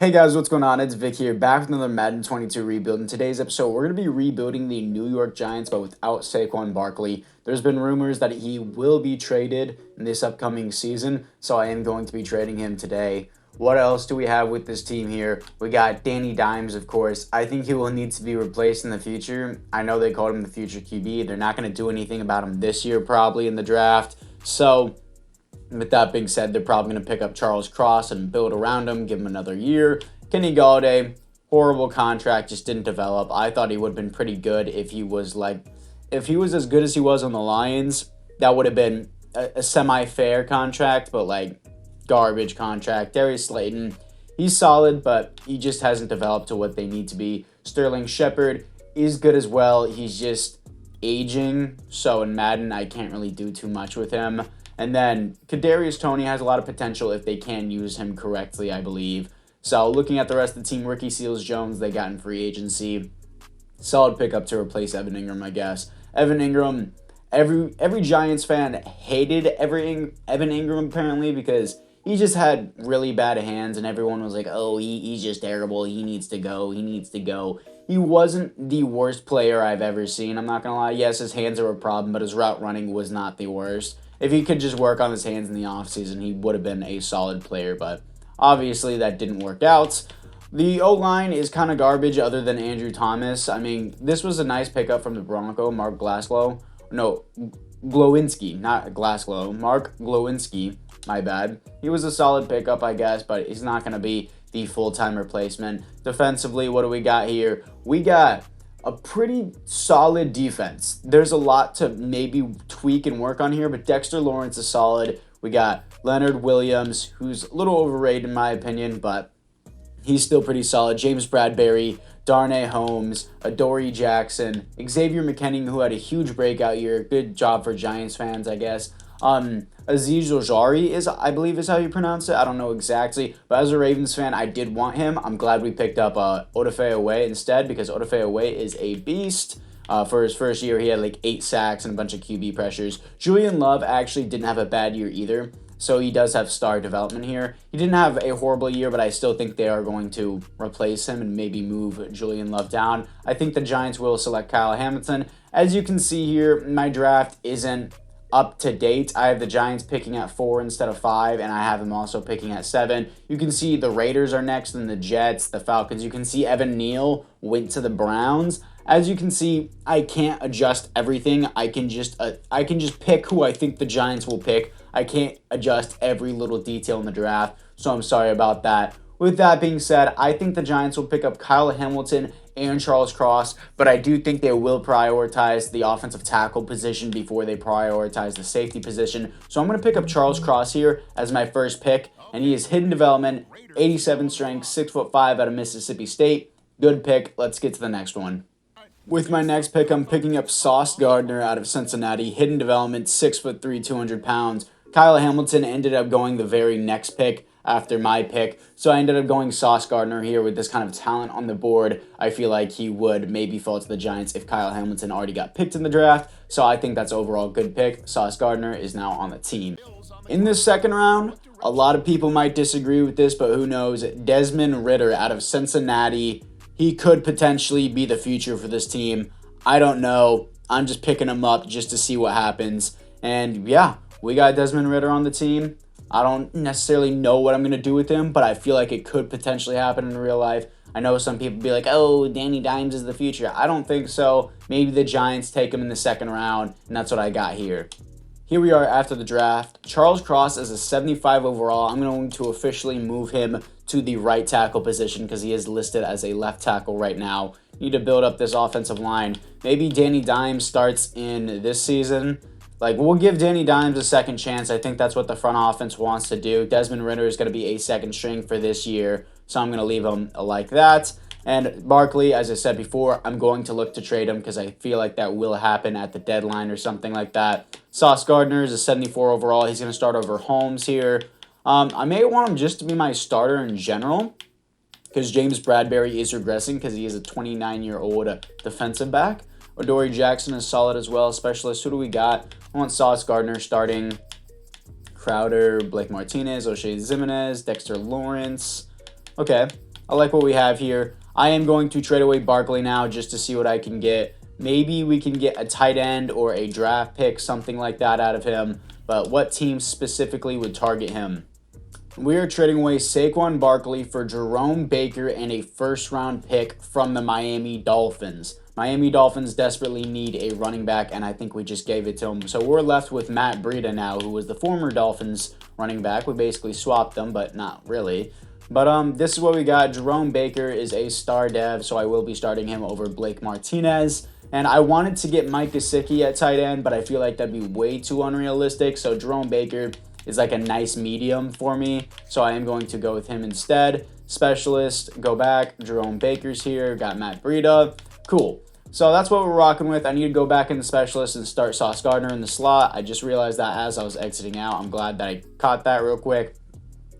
Hey guys, what's going on? It's Vic here, back with another Madden 22 rebuild. In today's episode, we're going to be rebuilding the New York Giants, but without Saquon Barkley. There's been rumors that he will be traded in this upcoming season, so I am going to be trading him today. What else do we have with this team here? We got Danny Dimes, of course. I think he will need to be replaced in the future. I know they called him the future QB. They're not going to do anything about him this year, probably, in the draft. So with that being said, they're probably going to pick up Charles Cross and build around him, give him another year. Kenny Galladay, horrible contract, just didn't develop. I thought he would have been pretty good if he was as good as he was on the Lions. That would have been a semi-fair contract, but garbage contract. Darius Slayton, he's solid, but he just hasn't developed to what they need to be. Sterling Shepard is good as well. He's just aging, so in Madden, I can't really do too much with him. And then Kadarius Toney has a lot of potential if they can use him correctly, I believe. So looking at the rest of the team, Ricky Seals-Jones, they got in free agency. Solid pickup to replace Evan Ingram, I guess. Evan Ingram, every Giants fan hated Evan Ingram apparently because he just had really bad hands and everyone was like, oh, he's just terrible. He needs to go. He needs to go. He wasn't the worst player I've ever seen. I'm not going to lie. Yes, his hands are a problem, but his route running was not the worst. If he could just work on his hands in the offseason, he would have been a solid player, but obviously that didn't work out. The O-line is kind of garbage other than Andrew Thomas. I mean, this was a nice pickup from the Bronco, Mark Glowinski, not Glasgow. Mark Glowinski, my bad. He was a solid pickup, I guess, but he's not going to be the full-time replacement. Defensively, what do we got here? We got a pretty solid defense. There's a lot to maybe tweak and work on here, but Dexter Lawrence is solid. We got Leonard Williams, who's a little overrated in my opinion, but he's still pretty solid. James Bradbury, Darnay Holmes, Adoree Jackson, Xavier McKinney, who had a huge breakout year. Good job for Giants fans, I guess. Azeez Ojari I believe is how you pronounce it. I don't know exactly, but as a Ravens fan, I did want him. I'm glad we picked up Odafe Oweh instead because Odafe Oweh is a beast. For his first year, he had 8 sacks and a bunch of QB pressures. Julian Love actually didn't have a bad year either, so he does have star development here. He didn't have a horrible year, but I still think they are going to replace him and maybe move Julian Love down. I think the Giants will select Kyle Hamilton. As you can see here, my draft isn't up to date. I have the Giants picking at 4 instead of 5, and I have them also picking at 7. You can see the Raiders are next, and the Jets, the Falcons. You can see Evan Neal went to the Browns. As you can see, I can't adjust everything. I can just pick who I think the Giants will pick. I can't adjust every little detail in the draft, so I'm sorry about that. With that being said, I think the Giants will pick up Kyle Hamilton and Charles Cross, but I do think they will prioritize the offensive tackle position before they prioritize the safety position. So I'm going to pick up Charles Cross here as my first pick, and he is hidden development, 87 strength, 6'5" out of Mississippi State. Good pick. Let's get to the next one. With my next pick, I'm picking up Sauce Gardner out of Cincinnati, hidden development, 6'3", 200 pounds. Kyle Hamilton ended up going the very next pick after my pick, so I ended up going Sauce Gardner here with this kind of talent on the board. I feel like he would maybe fall to the Giants if Kyle Hamilton already got picked in the draft, so I think that's overall a good pick. Sauce Gardner is now on the team. In this second round, a lot of people might disagree with this, but who knows? Desmond Ridder out of Cincinnati, he could potentially be the future for this team. I don't know. I'm just picking him up just to see what happens. And yeah, we got Desmond Ridder on the team. I don't necessarily know what I'm going to do with him, but I feel like it could potentially happen in real life. I know some people be like, oh, Danny Dimes is the future. I don't think so. Maybe the Giants take him in the second round, and that's what I got here. Here we are after the draft. Charles Cross is a 75 overall. I'm going to officially move him to the right tackle position because he is listed as a left tackle right now. Need to build up this offensive line. Maybe Danny Dimes starts in this season. We'll give Danny Dimes a second chance. I think that's what the front offense wants to do. Desmond Ridder is going to be a second string for this year, so I'm going to leave him like that. And Barkley, as I said before, I'm going to look to trade him because I feel like that will happen at the deadline or something like that. Sauce Gardner is a 74 overall. He's going to start over Holmes here. I may want him just to be my starter in general because James Bradbury is regressing because he is a 29-year-old defensive back. Adoree Jackson is solid as well. Specialist, who do we got? I want Sauce Gardner starting. Crowder, Blake Martinez, O'Shea Zimenez, Dexter Lawrence. Okay. I like what we have here. I am going to trade away Barkley now just to see what I can get. Maybe we can get a tight end or a draft pick, something like that out of him. But what team specifically would target him? We are trading away Saquon Barkley for Jerome Baker and a first-round pick from the Miami Dolphins. Miami Dolphins desperately need a running back, and I think we just gave it to them. So we're left with Matt Breida now, who was the former Dolphins running back. We basically swapped them, but not really. But this is what we got. Jerome Baker is a star dev, so I will be starting him over Blake Martinez. And I wanted to get Mike Gesicki at tight end, but I feel like that'd be way too unrealistic. So Jerome Baker is like a nice medium for me, so I am going to go with him instead. Specialist, go back. Jerome Baker's here. Got Matt Breida. Cool. So that's what we're rocking with. I need to go back in the specialist and start Sauce Gardner in the slot. I just realized that as I was exiting out. I'm glad that I caught that real quick.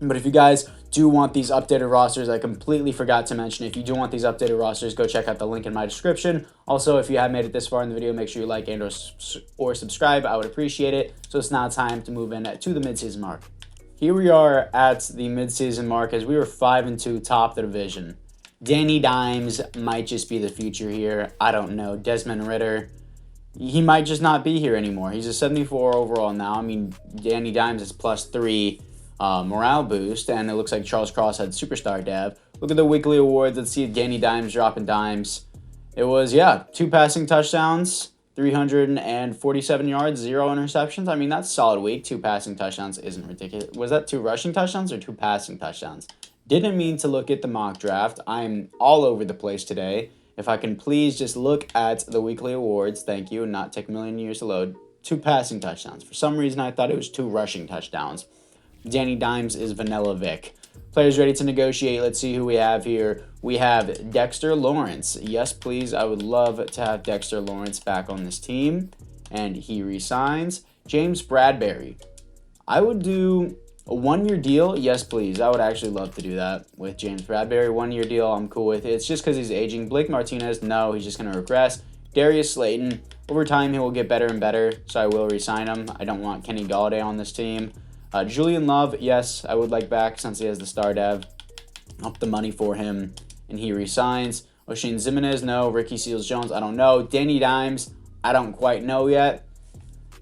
But if you guys do want these updated rosters, I completely forgot to mention, if you do want these updated rosters, go check out the link in my description. Also, if you have made it this far in the video, make sure you like and or subscribe. I would appreciate it. So it's now time to move in to the midseason mark. Here we are at the midseason mark as we were 5-2, top of the division. Danny Dimes might just be the future here. I don't know. Desmond Ridder, he might just not be here anymore. He's a 74 overall now. I mean, Danny Dimes is +3. Morale boost, and it looks like Charles Cross had superstar dev. Look at the weekly awards. Let's see if Danny Dimes dropping dimes. It was, 2 passing touchdowns, 347 yards, 0 interceptions. I mean, that's a solid week. 2 passing touchdowns isn't ridiculous. Was that 2 rushing touchdowns or 2 passing touchdowns? Didn't mean to look at the mock draft. I'm all over the place today. If I can please just look at the weekly awards, thank you, and not take a million years to load. 2 passing touchdowns. For some reason, I thought it was 2 rushing touchdowns. Danny Dimes is Vanilla Vic. Players ready to negotiate. Let's see who we have here. We have Dexter Lawrence. Yes, please. I would love to have Dexter Lawrence back on this team. And he resigns. James Bradbury. I would do a 1-year deal. Yes, please. I would actually love to do that with James Bradbury. 1-year deal, I'm cool with it. It's just because he's aging. Blake Martinez, no, he's just going to regress. Darius Slayton, over time he will get better and better, so I will resign him. I don't want Kenny Galladay on this team. Julian Love, yes, I would like back since he has the star dev. Up the money for him, and he resigns. Oshane Ximines, no. Ricky Seals-Jones, I don't know. Danny Dimes, I don't quite know yet.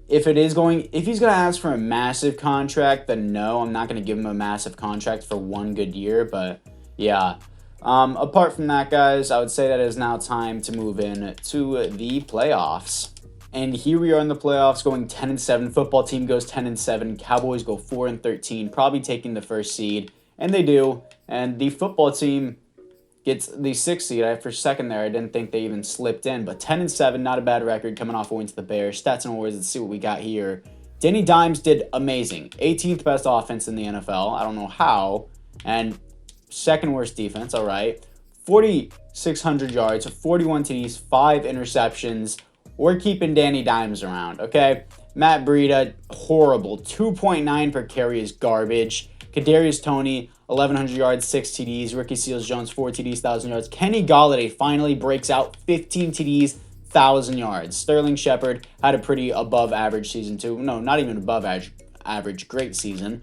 If he's going to ask for a massive contract, then no, I'm not going to give him a massive contract for 1 good year, but yeah. Apart from that, guys, I would say that it is now time to move in to the playoffs. And here we are in the playoffs going 10-7. Football team goes 10-7. Cowboys go 4-13, probably taking the first seed. And they do. And the football team gets the 6th seed. For a second there, I didn't think they even slipped in. But 10-7, not a bad record coming off a win to the Bears. Stats and awards, let's see what we got here. Danny Dimes did amazing. 18th best offense in the NFL. I don't know how. And second worst defense, all right. 4,600 yards, 41 TDs, 5 interceptions. We're keeping Danny Dimes around, okay? Matt Breida, horrible. 2.9 per carry is garbage. Kadarius Toney, 1,100 yards, 6 TDs. Ricky Seals-Jones, 4 TDs, 1,000 yards. Kenny Galladay finally breaks out 15 TDs, 1,000 yards. Sterling Shepard had a pretty above-average season, too. No, not even above average. Great season.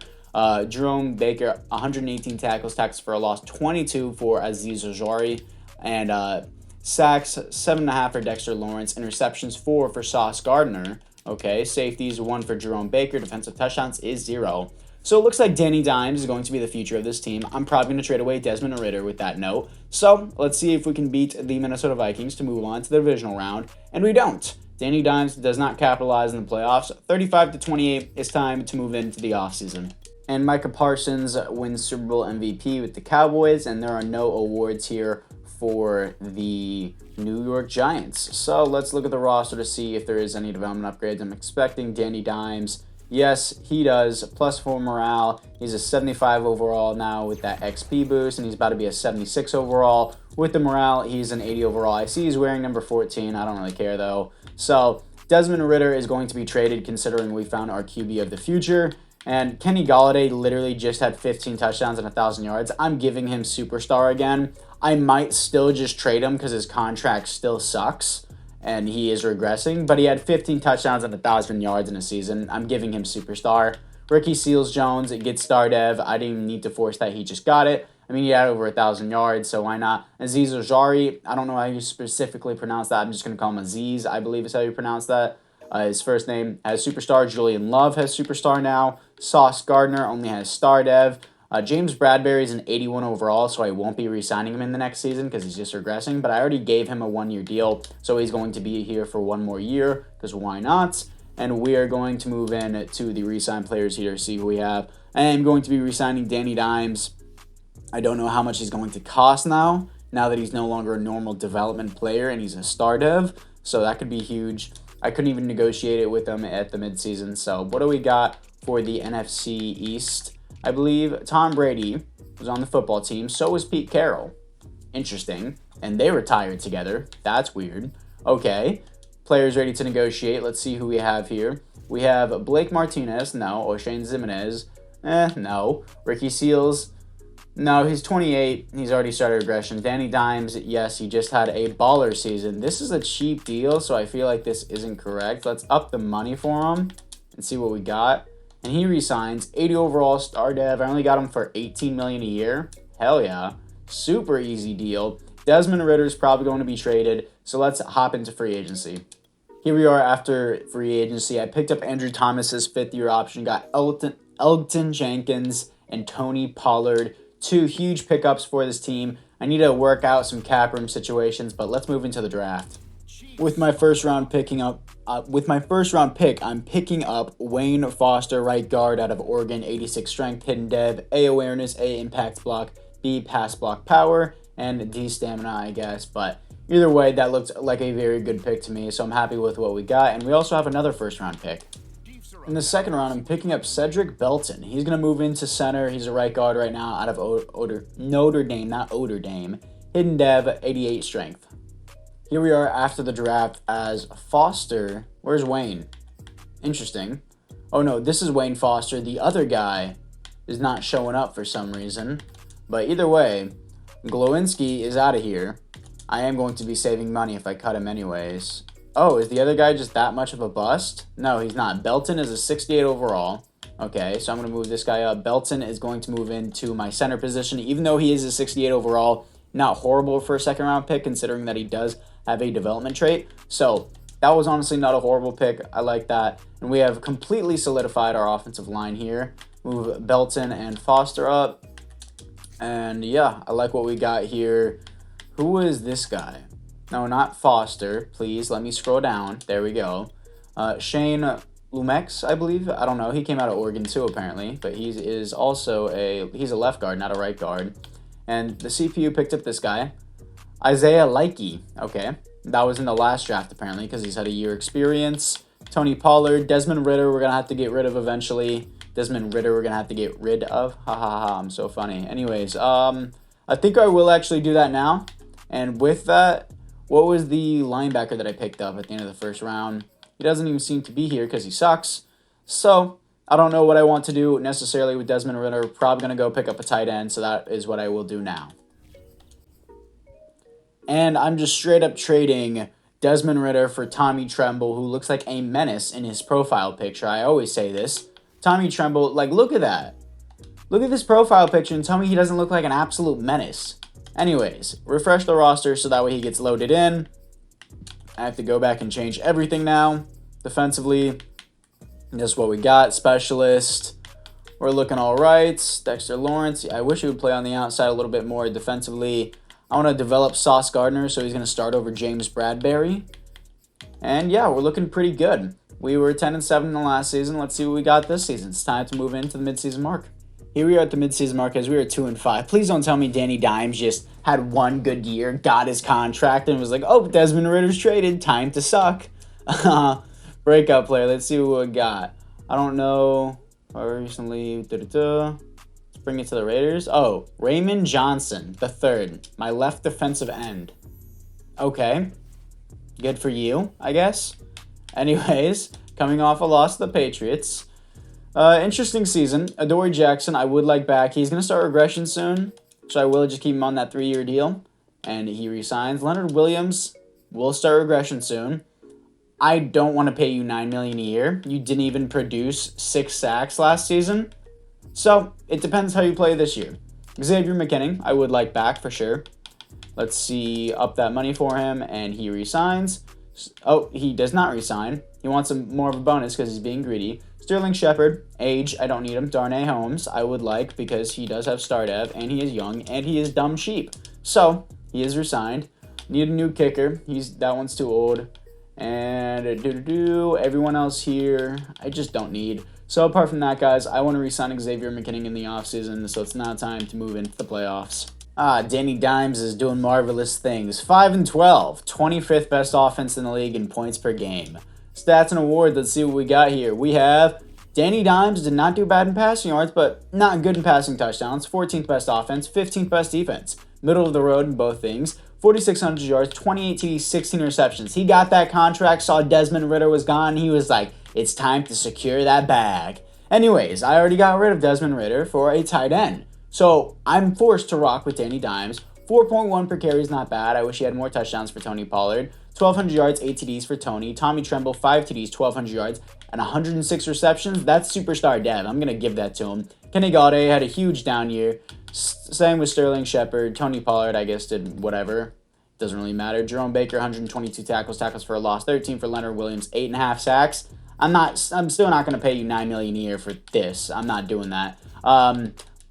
Jerome Baker, 118 tackles for a loss, 22 for Azeez Ojulari. And sacks, 7.5 for Dexter Lawrence. Interceptions, 4 for Sauce Gardner. Okay, safeties, 1 for Jerome Baker. Defensive touchdowns is 0. So it looks like Danny Dimes is going to be the future of this team. I'm probably going to trade away Desmond Ridder with that note. So let's see if we can beat the Minnesota Vikings to move on to the divisional round. And we don't. Danny Dimes does not capitalize in the playoffs. 35-28, it's time to move into the offseason. And Micah Parsons wins Super Bowl MVP with the Cowboys, and there are no awards here for the New York Giants. So let's look at the roster to see if there is any development upgrades. I'm expecting Danny Dimes. Yes, he does. +4 morale. He's a 75 overall now with that XP boost, and he's about to be a 76 overall. With the morale, he's an 80 overall. I see he's wearing number 14. I don't really care, though. So Desmond Ridder is going to be traded considering we found our QB of the future. And Kenny Galladay literally just had 15 touchdowns and 1,000 yards. I'm giving him superstar again. I might still just trade him because his contract still sucks and he is regressing, but he had 15 touchdowns and 1,000 yards in a season. I'm giving him superstar. Ricky Seals-Jones, it gets star dev. I didn't even need to force that. He just got it. I mean, he had over 1,000 yards, so why not? Aziz Ojari, I don't know how you specifically pronounce that. I'm just going to call him Aziz, I believe is how you pronounce that. His first name has superstar. Julian Love has superstar now. Sauce Gardner only has star dev. James Bradbury is an 81 overall, so I won't be re-signing him in the next season because he's just regressing. But I already gave him a 1-year deal, so he's going to be here for 1 more year because why not? And we are going to move in to the re-sign players here to see who we have. I am going to be re-signing Danny Dimes. I don't know how much he's going to cost now that he's no longer a normal development player and he's a star dev. So that could be huge. I couldn't even negotiate it with him at the midseason. So what do we got for the NFC East? I believe Tom Brady was on the football team. So was Pete Carroll. Interesting. And they retired together. That's weird. Okay. Players ready to negotiate. Let's see who we have here. We have Blake Martinez. No. O'Shane Zimenez. No. Ricky Seals. No, he's 28. He's already started regression. Danny Dimes, yes, he just had a baller season. This is a cheap deal, so I feel like this isn't correct. Let's up the money for him and see what we got. And he resigns. 80 overall star dev. I only got him for $18 million a year. Hell yeah. Super easy deal. Desmond Ridder is probably going to be traded, so let's hop into free agency. Here we are after free agency. I picked up Andrew Thomas's 5th-year option, got Elgton Jenkins and Tony Pollard. 2 huge pickups for this team. I need to work out some cap room situations, but let's move into the draft. With my first round pick, I'm picking up Wayne Foster, right guard out of Oregon, 86 strength, hidden dev, A awareness, A impact block, B pass block power, and D stamina, I guess. But either way, that looked like a very good pick to me, so I'm happy with what we got. And we also have another first round pick. In the second round, I'm picking up Cedric Belton. He's going to move into center. He's a right guard right now out of Notre Dame, not Notre Dame. Hidden dev, 88 strength. Here we are after the draft as Foster. Where's Wayne? Interesting. Oh no, this is Wayne Foster. The other guy is not showing up for some reason. But either way, Glowinski is out of here. I am going to be saving money if I cut him anyways. Oh, is the other guy just that much of a bust? No, he's not. Belton is a 68 overall. Okay, so I'm going to move this guy up. Belton is going to move into my center position, even though he is a 68 overall. Not horrible for a second-round pick, considering that he does have a development trait. So that was honestly not a horrible pick. I like that. And we have completely solidified our offensive line here. Move Belton and Foster up. And yeah, I like what we got here. Who is this guy? No, not Foster. Please, let me scroll down. There we go. Shane Lumex, I believe. I don't know. He came out of Oregon too, apparently. But he is also he's a left guard, not a right guard. And the CPU picked up this guy. Isaiah Likey. Okay. That was in the last draft, apparently, because he's had a year experience. Tony Pollard. Desmond Ridder, we're going to have to get rid of eventually. Ha ha ha. I'm so funny. Anyways, I think I will actually do that now. And with that, what was the linebacker that I picked up at the end of the first round? He doesn't even seem to be here because he sucks. So I don't know what I want to do necessarily with Desmond Ridder. Probably going to go pick up a tight end, so that is what I will do now. And I'm just straight up trading Desmond Ridder for Tommy Tremble, who looks like a menace in his profile picture. I always say this. Tommy Tremble, like, look at that. Look at this profile picture and tell me he doesn't look like an absolute menace. Anyways, refresh the roster so that way he gets loaded in. I have to go back and change everything now. Defensively, this is what we got. Specialist, we're looking all right. Dexter Lawrence, I wish he would play on the outside a little bit more defensively. I want to develop Sauce Gardner, so he's going to start over James Bradbury. And yeah, we're looking pretty good. We were 10-7 in the last season. Let's see what we got this season. It's time to move into the midseason mark. Here we are at the midseason mark as we are 2-5. Please don't tell me Danny Dimes just had one good year, got his contract, and was like, oh, Desmond Ridder's traded. Time to suck. Breakout player. Let's see what we got. I don't know. Recently, let's bring it to the Raiders. Oh, Raymond Johnson, the third. My left defensive end. Okay. Good for you, I guess. Anyways, coming off a loss to the Patriots. Interesting season. Adoree Jackson, I would like back. He's going to start regression soon, so I will just keep him on that 3-year deal, and he resigns. Leonard Williams will start regression soon. I don't want to pay you $9 million a year. You didn't even produce 6 sacks last season, so it depends how you play this year. Xavier McKinnon, I would like back for sure. Let's see, up that money for him, and he resigns. Oh, he does not resign. He wants more of a bonus because he's being greedy. Sterling Shepard, age, I don't need him. Darnay Holmes, I would like because he does have star dev, and he is young, and he is dumb cheap. So, he is resigned. Need a new kicker. That one's too old. And everyone else here, I just don't need. So apart from that, guys, I want to re-sign Xavier McKinnon in the offseason, so it's now time to move into the playoffs. Danny Dimes is doing marvelous things. 5-12, 25th best offense in the league in points per game. Stats and awards, let's see what we got here. We have Danny Dimes did not do bad in passing yards, but not good in passing touchdowns. 14th best offense, 15th best defense. Middle of the road in both things. 4,600 yards, 28 TDs, 16 receptions. He got that contract, saw Desmond Ridder was gone. He was like, it's time to secure that bag. Anyways, I already got rid of Desmond Ridder for a tight end. So I'm forced to rock with Danny Dimes. 4.1 per carry is not bad. I wish he had more touchdowns for Tony Pollard. 1,200 yards, 8 TDs for Tony. Tommy Tremble, 5 TDs, 1,200 yards, and 106 receptions. That's superstar dev. I'm going to give that to him. Kenny Galladay had a huge down year. Same with Sterling Shepard. Tony Pollard, I guess, did whatever. Doesn't really matter. Jerome Baker, 122 tackles for a loss. 13 for Leonard Williams, 8.5 sacks. I'm still not going to pay you $9 million a year for this. I'm not doing that.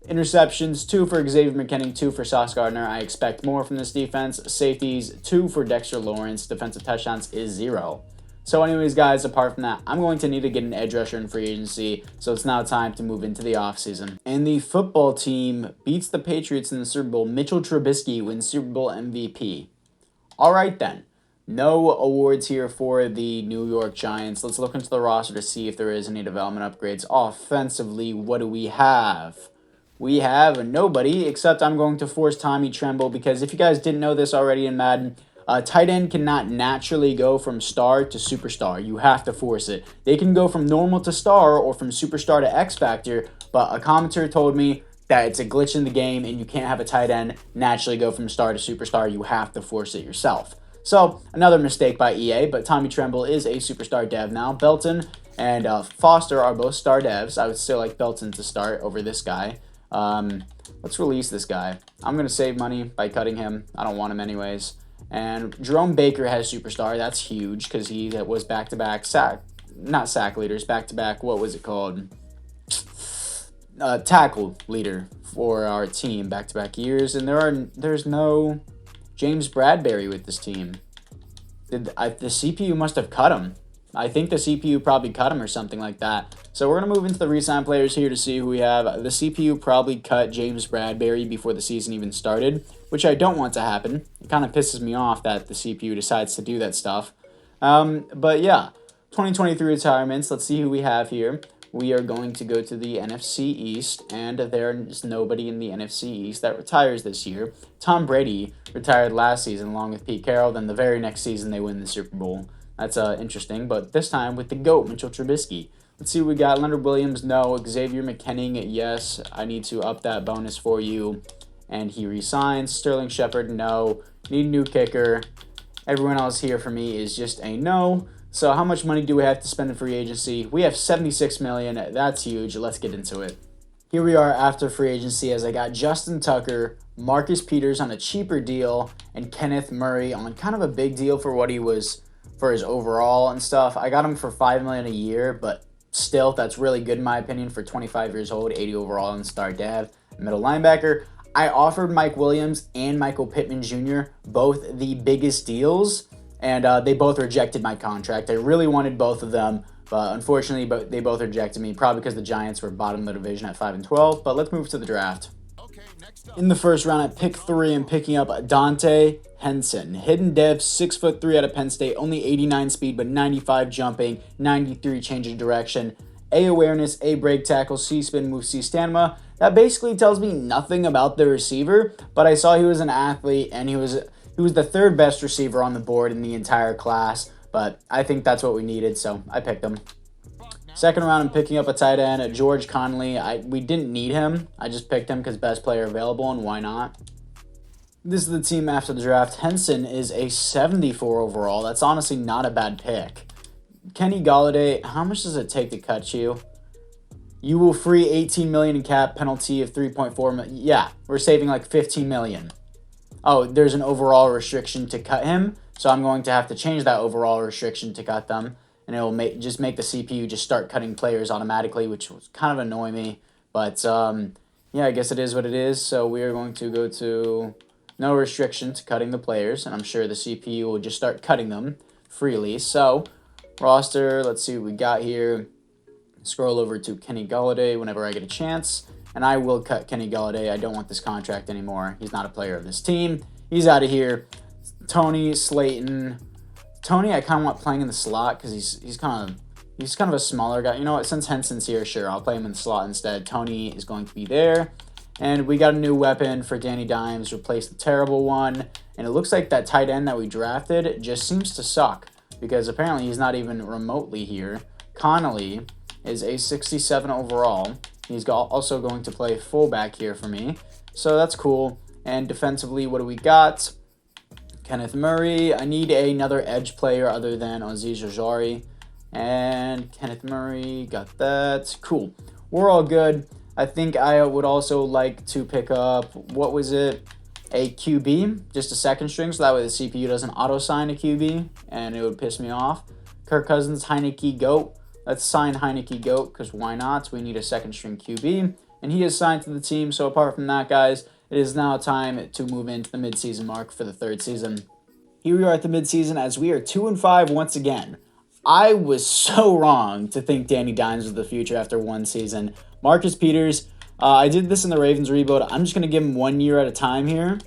Interceptions, 2 for Xavier McKinnon, 2 for Sauce Gardner. I expect more from this defense. Safeties, 2 for Dexter Lawrence. Defensive touchdowns is 0. So anyways, guys, apart from that, I'm going to need to get an edge rusher in free agency, so it's now time to move into the offseason. And the football team beats the Patriots in the Super Bowl. Mitchell Trubisky wins Super Bowl MVP. All right, then. No awards here for the New York Giants. Let's look into the roster to see if there is any development upgrades. Offensively, what do we have? We have nobody, except I'm going to force Tommy Tremble, because if you guys didn't know this already in Madden, tight end cannot naturally go from star to superstar. You have to force it. They can go from normal to star or from superstar to X Factor, but a commentator told me that it's a glitch in the game and you can't have a tight end naturally go from star to superstar. You have to force it yourself. So, another mistake by EA, but Tommy Tremble is a superstar dev now. Belton and Foster are both star devs. I would still like Belton to start over this guy. Let's release this guy. I'm going to save money by cutting him. I don't want him anyways. And Jerome Baker has superstar. That's huge because he was back-to-back not sack leaders, back-to-back, what was it called? Tackle leader for our team back-to-back years. And there's no James Bradbury with this team. The CPU must have cut him. I think the CPU probably cut him or something like that. So we're going to move into the re-sign players here to see who we have. The CPU probably cut James Bradbury before the season even started, which I don't want to happen. It kind of pisses me off that the CPU decides to do that stuff. But yeah, 2023 retirements. Let's see who we have here. We are going to go to the NFC East, and there's nobody in the NFC East that retires this year. Tom Brady retired last season along with Pete Carroll. Then the very next season they win the Super Bowl. That's interesting, but this time with the GOAT, Mitchell Trubisky. Let's see what we got. Leonard Williams, no. Xavier McKinnon, yes. I need to up that bonus for you. And he resigns. Sterling Shepard, no. Need a new kicker. Everyone else here for me is just a no. So how much money do we have to spend in free agency? We have $76 million. That's huge. Let's get into it. Here we are after free agency as I got Justin Tucker, Marcus Peters on a cheaper deal, and Kenneth Murray on kind of a big deal for what he was for his overall and stuff. I got him for $5 million a year, but still, that's really good in my opinion for 25 years old, 80 overall, and star dev. Middle linebacker, I offered Mike Williams and Michael Pittman Jr. both the biggest deals, and they both rejected my contract. I really wanted both of them, but unfortunately, they both rejected me, probably because the Giants were bottom of the division at 5-12. But let's move to the draft. In the first round at pick 3, I'm picking up Dante Henson. Hidden dev, 6'3" out of Penn State, only 89 speed, but 95 jumping, 93 change of direction, A awareness, A break tackle, C spin move, C stamina. That basically tells me nothing about the receiver, but I saw he was an athlete and he was the third best receiver on the board in the entire class, but I think that's what we needed, so I picked him. Second round, I'm picking up a tight end, George Conley. We didn't need him. I just picked him because best player available, and why not? This is the team after the draft. Henson is a 74 overall. That's honestly not a bad pick. Kenny Galladay, how much does it take to cut you? You will free 18 million in cap, penalty of 3.4 million. Yeah, we're saving like 15 million. Oh, there's an overall restriction to cut him, so I'm going to have to change that overall restriction to cut them, and it will just make the CPU just start cutting players automatically, which was kind of annoy me. But yeah, I guess it is what it is. So we are going to go to no restriction to cutting the players, and I'm sure the CPU will just start cutting them freely. So roster, let's see what we got here. Scroll over to Kenny Golladay whenever I get a chance, and I will cut Kenny Golladay. I don't want this contract anymore. He's not a player of this team. He's out of here. Tony Slayton. Tony, I kind of want playing in the slot because he's kind of a smaller guy. You know what? Since Henson's here, sure, I'll play him in the slot instead. Tony is going to be there. And we got a new weapon for Danny Dimes, replace the terrible one. And it looks like that tight end that we drafted just seems to suck because apparently he's not even remotely here. Connolly is a 67 overall. He's also going to play fullback here for me. So that's cool. And defensively, what do we got? Kenneth Murray. I need another edge player other than Aziz Ojari. And Kenneth Murray, got that. Cool. We're all good. I think I would also like to pick up, what was it? A QB, just a second string, so that way the CPU doesn't auto-sign a QB, and it would piss me off. Kirk Cousins, Heineke, GOAT. Let's sign Heineke, GOAT, because why not? We need a second string QB, and he is signed to the team. So apart from that, guys, it is now time to move into the midseason mark for the third season. Here we are at the midseason as we are 2-5 once again. I was so wrong to think Danny Dimes was the future after one season. Marcus Peters, I did this in the Ravens rebuild. I'm just going to give him 1 year at a time here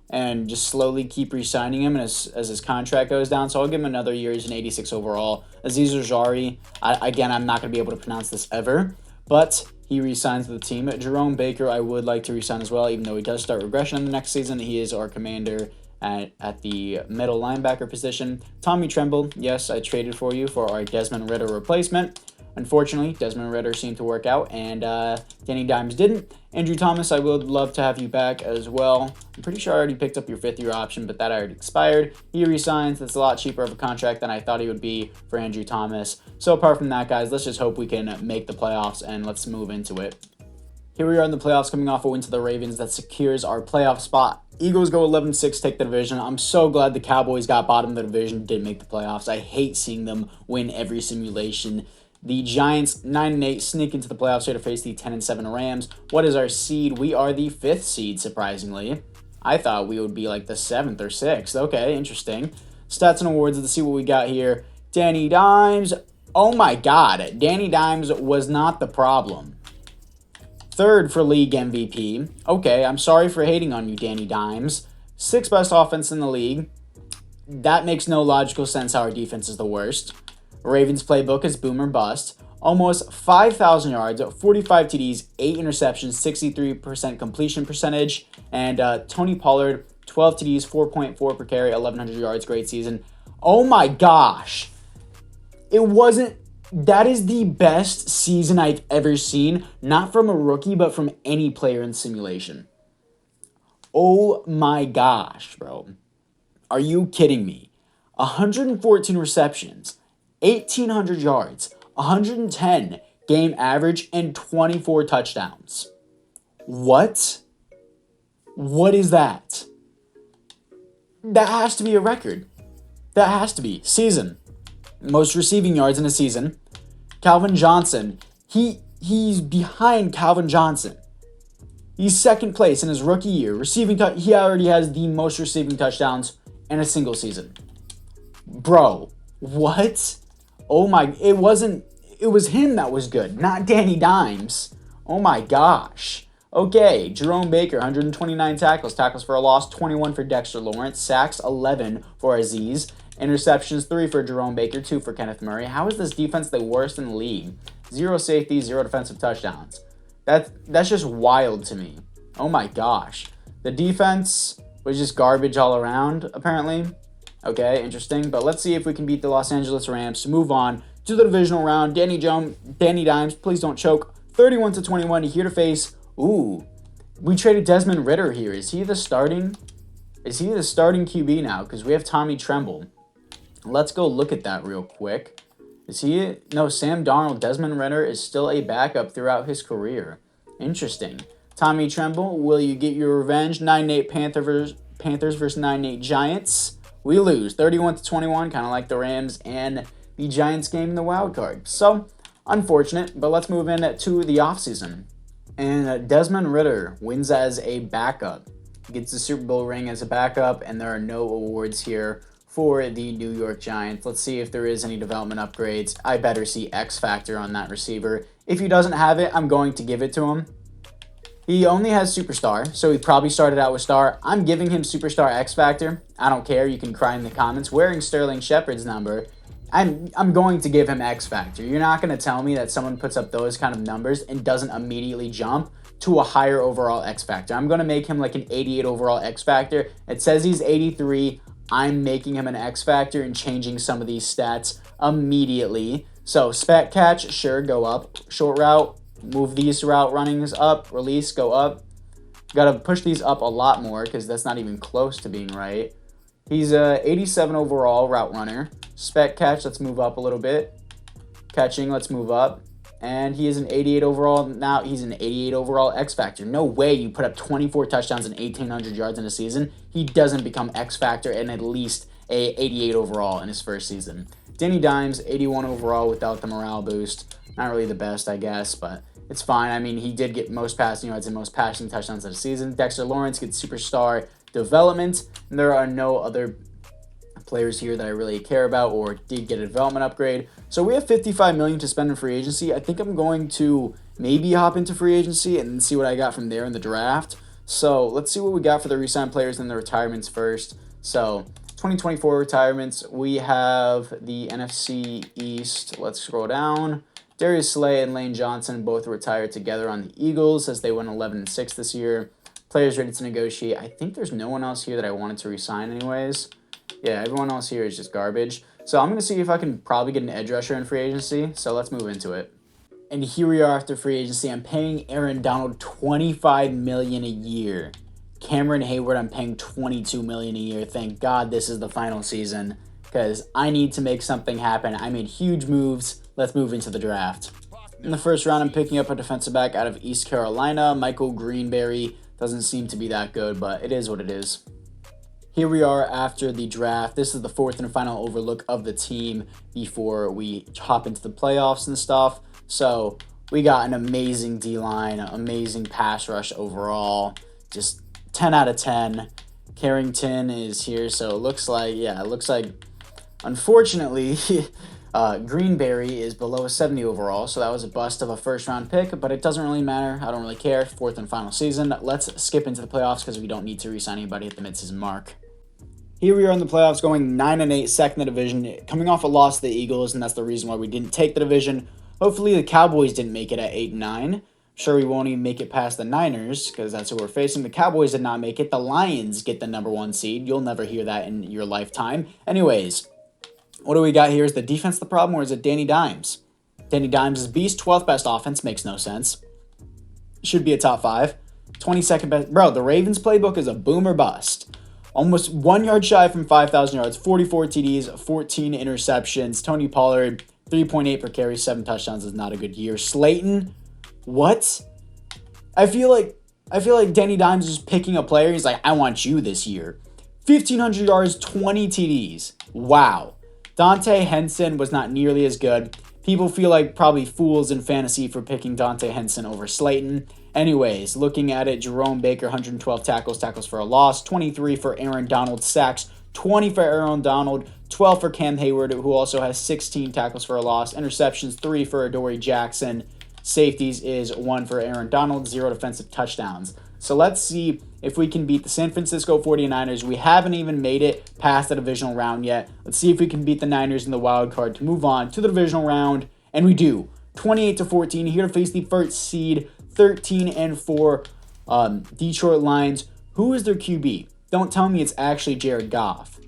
and just slowly keep re-signing him as his contract goes down. So I'll give him another year. He's an 86 overall. Aziz Ojari, again, I'm not going to be able to pronounce this ever, but he re-signs to the team. Jerome Baker, I would like to re-sign as well, even though he does start regression in the next season. He is our commander at the middle linebacker position. Tommy Tremble, yes, I traded for you for our Desmond Ridder replacement. Unfortunately, Desmond Ridder seemed to work out, and Danny Dimes didn't. Andrew Thomas, I would love to have you back as well. I'm pretty sure I already picked up your 5th-year option, but that already expired. He resigns. That's a lot cheaper of a contract than I thought he would be for Andrew Thomas. So apart from that, guys, let's just hope we can make the playoffs, and let's move into it. Here we are in the playoffs, coming off a win to the Ravens that secures our playoff spot. Eagles go 11-6, take the division. I'm so glad the Cowboys got bottom of the division, didn't make the playoffs. I hate seeing them win every simulation. The Giants, 9-8, sneak into the playoffs here to face the 10-7 Rams. What is our seed? We are the 5th seed, surprisingly. I thought we would be like the 7th or 6th. Okay, interesting. Stats and awards, let's see what we got here. Danny Dimes. Oh my God, Danny Dimes was not the problem. 3rd for league MVP. Okay, I'm sorry for hating on you, Danny Dimes. 6th best offense in the league. That makes no logical sense how our defense is the worst. Ravens playbook is boom or bust. Almost 5,000 yards, 45 TDs, 8 interceptions, 63% completion percentage. And Tony Pollard, 12 TDs, 4.4 per carry, 1,100 yards, great season. Oh my gosh. That is the best season I've ever seen, not from a rookie, but from any player in simulation. Oh my gosh, bro. Are you kidding me? 114 receptions, 1,800 yards, 110 game average, and 24 touchdowns. What? What is that? That has to be a record. That has to be. Season. Most receiving yards in a season. Calvin Johnson. He's behind Calvin Johnson. He's 2nd place in his rookie year. He already has the most receiving touchdowns in a single season. Bro, what? Oh my, it was him that was good, not Danny Dimes. Oh my gosh. Okay, Jerome Baker, 129 tackles for a loss, 21 for Dexter Lawrence, sacks 11 for Aziz, interceptions 3 for Jerome Baker, 2 for Kenneth Murray. How is this defense the worst in the league? 0 safeties, 0 defensive touchdowns. That's just wild to me. Oh my gosh. The defense was just garbage all around, apparently. Okay, interesting. But let's see if we can beat the Los Angeles Rams to move on to the divisional round. Danny Dimes, please don't choke. 31-21, here to face. Ooh, we traded Desmond Ridder here. Is he the starting QB now? Because we have Tommy Tremble. Let's go look at that real quick. Is he? No, Sam Darnold. Desmond Ridder is still a backup throughout his career. Interesting. Tommy Tremble, will you get your revenge? 9-8 Panthers versus 9-8 Giants. We lose 31-21, kind of like the Rams and the Giants game in the wild card. So, unfortunate, but let's move into the offseason. And Desmond Ridder wins as a backup. He gets the Super Bowl ring as a backup, and there are no awards here for the New York Giants. Let's see if there is any development upgrades. I better see X Factor on that receiver. If he doesn't have it, I'm going to give it to him. He only has Superstar, so he probably started out with Star. I'm giving him Superstar X Factor. I don't care. You can cry in the comments. Wearing Sterling Shepard's number, I'm going to give him X Factor. You're not going to tell me that someone puts up those kind of numbers and doesn't immediately jump to a higher overall X Factor. I'm going to make him like an 88 overall X Factor. It says he's 83. I'm making him an X Factor and changing some of these stats immediately. So, Spat Catch, sure, go up. Short route, move these route runnings up. Release, go up. Got to push these up a lot more because that's not even close to being right. He's a 87 overall route runner. Spec catch, let's move up a little bit. Catching, let's move up. And he is an 88 overall. Now he's an 88 overall X Factor. No way you put up 24 touchdowns and 1,800 yards in a season. He doesn't become X Factor and at least a 88 overall in his first season. Danny Dimes, 81 overall without the morale boost. Not really the best, I guess, but it's fine. I mean, he did get most passing yards and most passing touchdowns of the season. Dexter Lawrence gets superstar development. And there are no other players here that I really care about or did get a development upgrade. So we have $55 million to spend in free agency. I think I'm going to maybe hop into free agency and see what I got from there in the draft. So let's see what we got for the re-signed players and the retirements first. So 2024 retirements, we have the NFC East. Let's scroll down. Darius Slay and Lane Johnson both retired together on the Eagles as they went 11-6 this year. Players ready to negotiate. I think there's no one else here that I wanted to re-sign anyways. Yeah, everyone else here is just garbage. So I'm going to see if I can probably get an edge rusher in free agency. So let's move into it. And here we are after free agency. I'm paying Aaron Donald $25 million a year. Cameron Hayward, I'm paying $22 million a year. Thank God this is the final season because I need to make something happen. I made huge moves. Let's move into the draft. In the first round, I'm picking up a defensive back out of East Carolina. Michael Greenberry doesn't seem to be that good, but it is what it is. Here we are after the draft. This is the fourth and final overlook of the team before we hop into the playoffs and stuff. So we got an amazing D-line, amazing pass rush overall. Just 10 out of 10. Carrington is here, so it looks like, unfortunately, Greenberry is below a 70 overall, so that was a bust of a first-round pick, but it doesn't really matter. I don't really care. Fourth and final season. Let's skip into the playoffs because we don't need to re-sign anybody at the midseason mark. Here we are in the playoffs going 9-8, second in the division, coming off a loss to the Eagles, and that's the reason why we didn't take the division. Hopefully the Cowboys didn't make it at 8-9. Sure, we won't even make it past the Niners because that's who we're facing. The Cowboys did not make it. The Lions get the number 1 seed. You'll never hear that in your lifetime. Anyways, what do we got here? Is the defense the problem or is it Danny Dimes? Danny Dimes is beast, 12th best offense. Makes no sense. Should be a top 5. 22nd best. Bro, the Ravens playbook is a boom or bust. Almost 1 yard shy from 5,000 yards, 44 TDs, 14 interceptions. Tony Pollard, 3.8 per carry, 7 touchdowns is not a good year. Slayton, what? I feel like Danny Dimes is picking a player. He's like, I want you this year. 1,500 yards, 20 TDs. Wow. Dante Henson was not nearly as good. People feel like probably fools in fantasy for picking Dante Henson over Slayton. Anyways, looking at it, Jerome Baker, 112 tackles for a loss, 23 for Aaron Donald, sacks, 20 for Aaron Donald, 12 for Cam Hayward, who also has 16 tackles for a loss, interceptions, 3 for Adoree Jackson, safeties is 1 for Aaron Donald, 0 defensive touchdowns. So let's see if we can beat the San Francisco 49ers. We haven't even made it past the divisional round yet. Let's see if we can beat the Niners in the wild card to move on to the divisional round, and we do. 28-14, here to face the first seed, 13-4 Detroit Lions. Who is their QB? Don't tell me it's actually Jared Goff.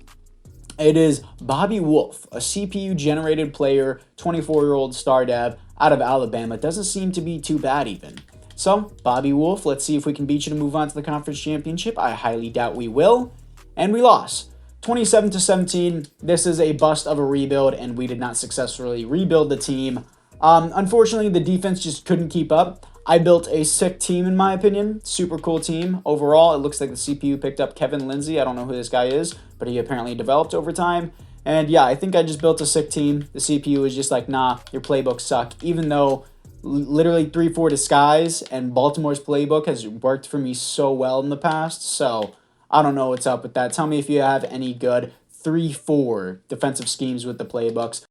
It is Bobby Wolf, a CPU-generated player, 24-year-old star dev out of Alabama. Doesn't seem to be too bad even. So, Bobby Wolf, let's see if we can beat you to move on to the conference championship. I highly doubt we will. And we lost. 27-17, this is a bust of a rebuild, and we did not successfully rebuild the team. Unfortunately, the defense just couldn't keep up. I built a sick team, in my opinion. Super cool team. Overall, it looks like the CPU picked up Kevin Lindsay. I don't know who this guy is, but he apparently developed over time. And yeah, I think I just built a sick team. The CPU is just like, nah, your playbooks suck. Even though literally 3-4 disguise and Baltimore's playbook has worked for me so well in the past. So I don't know what's up with that. Tell me if you have any good 3-4 defensive schemes with the playbooks.